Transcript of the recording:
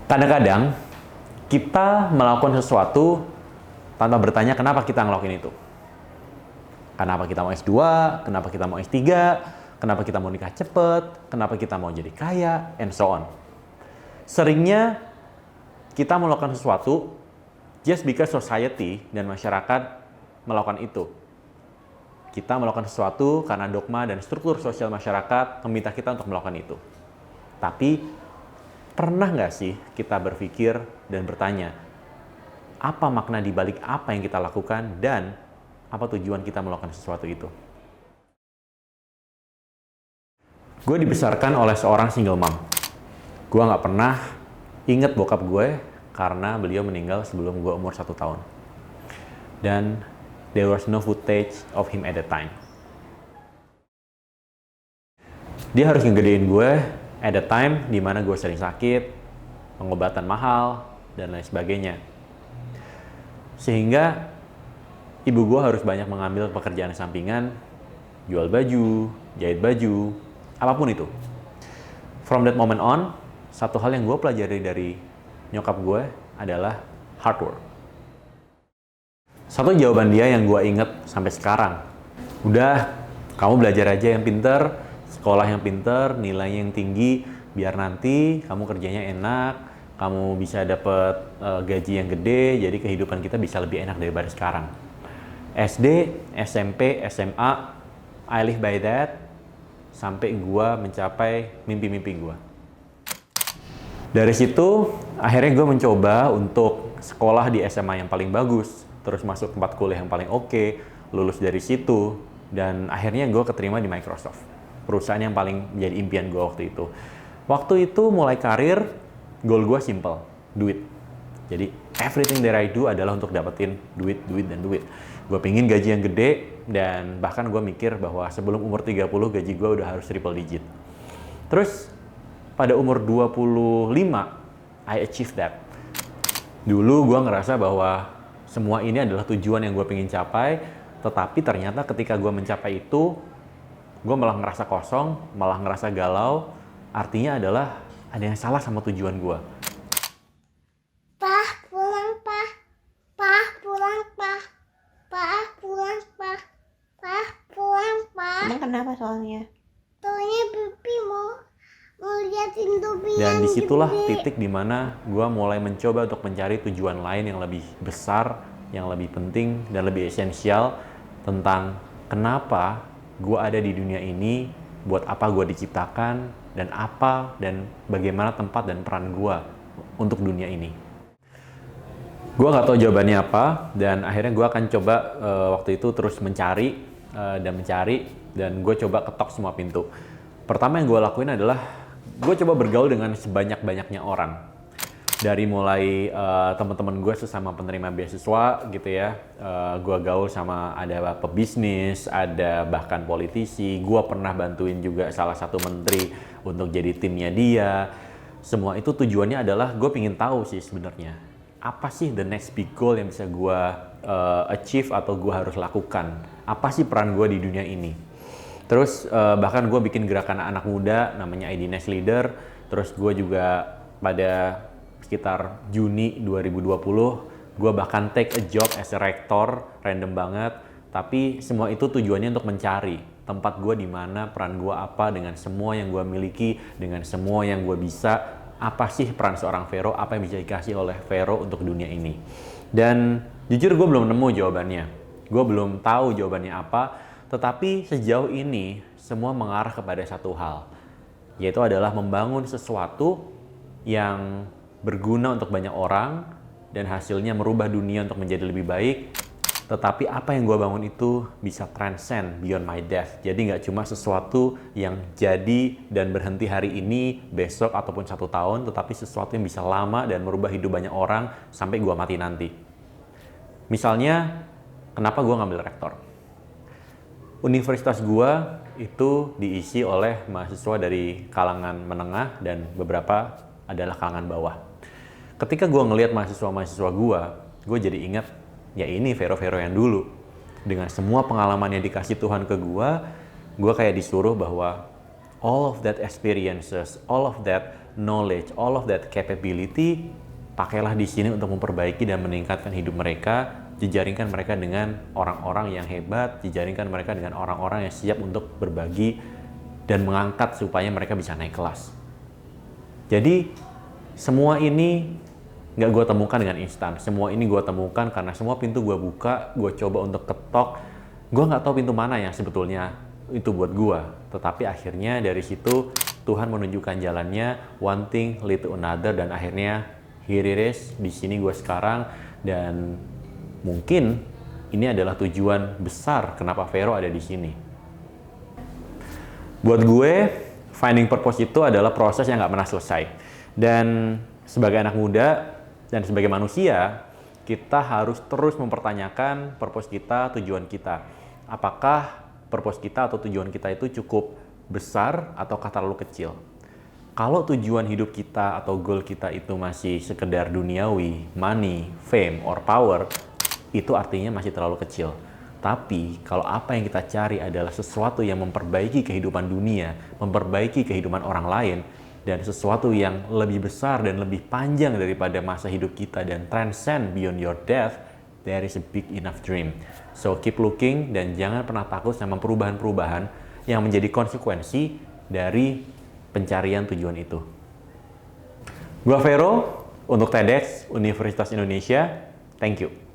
Kadang-kadang kita melakukan sesuatu tanpa bertanya kenapa kita ngelakuin itu. Kenapa kita mau S2, kenapa kita mau S3, kenapa kita mau nikah cepet, kenapa kita mau jadi kaya, and so on. Seringnya kita melakukan sesuatu just because society dan masyarakat melakukan itu. Kita melakukan sesuatu karena dogma dan struktur sosial masyarakat meminta kita untuk melakukan itu. Tapi, pernah nggak sih kita berpikir dan bertanya, apa makna di balik apa yang kita lakukan dan apa tujuan kita melakukan sesuatu itu? Gue dibesarkan oleh seorang single mom. Gue nggak pernah inget bokap gue karena beliau meninggal sebelum gue umur 1 tahun. Dan there was no footage of him at that time. Dia harus ngegedein gue at the time di mana gue sering sakit, pengobatan mahal, dan lain sebagainya. Sehingga ibu gue harus banyak mengambil pekerjaan sampingan, jual baju, jahit baju, apapun itu. From that moment on, satu hal yang gue pelajari dari nyokap gue adalah hard work. Satu jawaban dia yang gue inget sampai sekarang, udah, kamu belajar aja yang pinter, sekolah yang pinter, nilai yang tinggi, biar nanti kamu kerjanya enak, kamu bisa dapet gaji yang gede, jadi kehidupan kita bisa lebih enak daripada sekarang. SD, SMP, SMA, I live by that, sampai gue mencapai mimpi-mimpi gue. Dari situ, akhirnya gue mencoba untuk sekolah di SMA yang paling bagus, terus masuk tempat kuliah yang paling oke, lulus dari situ, dan akhirnya gue keterima di Microsoft, perusahaan yang paling menjadi impian gue waktu itu. Waktu itu mulai karir, goal gue simple, duit. Jadi everything that I do adalah untuk dapetin duit, dan duit. Gue pengen gaji yang gede, dan bahkan gue mikir bahwa sebelum umur 30 gaji gue udah harus triple digit. Terus pada umur 25, I achieve that. Dulu gue ngerasa bahwa semua ini adalah tujuan yang gue pengen capai, tetapi ternyata ketika gue mencapai itu, gue malah ngerasa kosong, malah ngerasa galau. Artinya adalah ada yang salah sama tujuan gue. Pah, pulang, Pah. Pah, pulang, Pah. Pah, pulang, Pah. Pah, pulang, Pah. Emang kenapa soalnya? Soalnya pipi mau liatin Tobi Dan yang disitulah gede. titik dimana gue mulai mencoba untuk mencari tujuan lain yang lebih besar, yang lebih penting, dan lebih esensial tentang kenapa gue ada di dunia ini, buat apa gue diciptakan, dan apa dan bagaimana tempat dan peran gue untuk dunia ini. Gue nggak tahu jawabannya apa, dan akhirnya gue akan coba waktu itu terus mencari, dan gue coba ketok semua pintu. Pertama yang gue lakuin adalah gue coba bergaul dengan sebanyak-banyaknya orang. Dari mulai teman-teman gue sesama penerima beasiswa gitu ya, gue gaul sama ada pebisnis, ada bahkan politisi. Gue pernah bantuin juga salah satu menteri untuk jadi timnya dia. Semua itu tujuannya adalah gue pengen tahu sih sebenarnya apa sih the next big goal yang bisa gue achieve atau gue harus lakukan. Apa sih peran gue di dunia ini. Terus bahkan gue bikin gerakan anak muda namanya ID Next Leader. Terus gue juga pada sekitar Juni 2020, gue bahkan take a job as a rector, random banget. Tapi semua itu tujuannya untuk mencari tempat gue di mana, peran gue apa dengan semua yang gue miliki, dengan semua yang gue bisa. Apa sih peran seorang Vero, apa yang bisa dikasih oleh Vero untuk dunia ini. Dan jujur gue belum nemu jawabannya. Gue belum tahu jawabannya apa. Tetapi sejauh ini semua mengarah kepada satu hal, yaitu adalah membangun sesuatu yang berguna untuk banyak orang dan hasilnya merubah dunia untuk menjadi lebih baik. Tetapi apa yang gue bangun itu bisa transcend beyond my death. Jadi nggak cuma sesuatu yang jadi dan berhenti hari ini, besok ataupun 1 tahun, tetapi sesuatu yang bisa lama dan merubah hidup banyak orang sampai gue mati nanti. Misalnya, kenapa gue ngambil rektor? Universitas gua itu diisi oleh mahasiswa dari kalangan menengah dan beberapa adalah kalangan bawah. Ketika gua ngelihat mahasiswa-mahasiswa gua jadi ingat, ya ini Vero-Vero yang dulu. Dengan semua pengalaman yang dikasih Tuhan ke gua kayak disuruh bahwa all of that experiences, all of that knowledge, all of that capability, pakailah di sini untuk memperbaiki dan meningkatkan hidup mereka, jejaringkan mereka dengan orang-orang yang hebat, jejaringkan mereka dengan orang-orang yang siap untuk berbagi dan mengangkat supaya mereka bisa naik kelas. Jadi semua ini nggak gue temukan dengan instan. Semua ini gue temukan karena semua pintu gue buka, gue coba untuk ketok. Gue nggak tahu pintu mana yang sebetulnya itu buat gue. Tetapi akhirnya dari situ Tuhan menunjukkan jalannya, one thing lead to another, dan akhirnya here it is, di sini gue sekarang. Dan mungkin ini adalah tujuan besar kenapa Vero ada di sini. Buat gue, finding purpose itu adalah proses yang nggak pernah selesai. Dan sebagai anak muda dan sebagai manusia, kita harus terus mempertanyakan purpose kita, tujuan kita. Apakah purpose kita atau tujuan kita itu cukup besar ataukah terlalu kecil? Kalau tujuan hidup kita atau goal kita itu masih sekedar duniawi, money, fame, or power, itu artinya masih terlalu kecil. Tapi kalau apa yang kita cari adalah sesuatu yang memperbaiki kehidupan dunia, memperbaiki kehidupan orang lain, dan sesuatu yang lebih besar dan lebih panjang daripada masa hidup kita dan transcend beyond your death, there is a big enough dream. So keep looking dan jangan pernah takut sama perubahan-perubahan yang menjadi konsekuensi dari pencarian tujuan itu. Gua Vero untuk TEDx Universitas Indonesia. Thank you.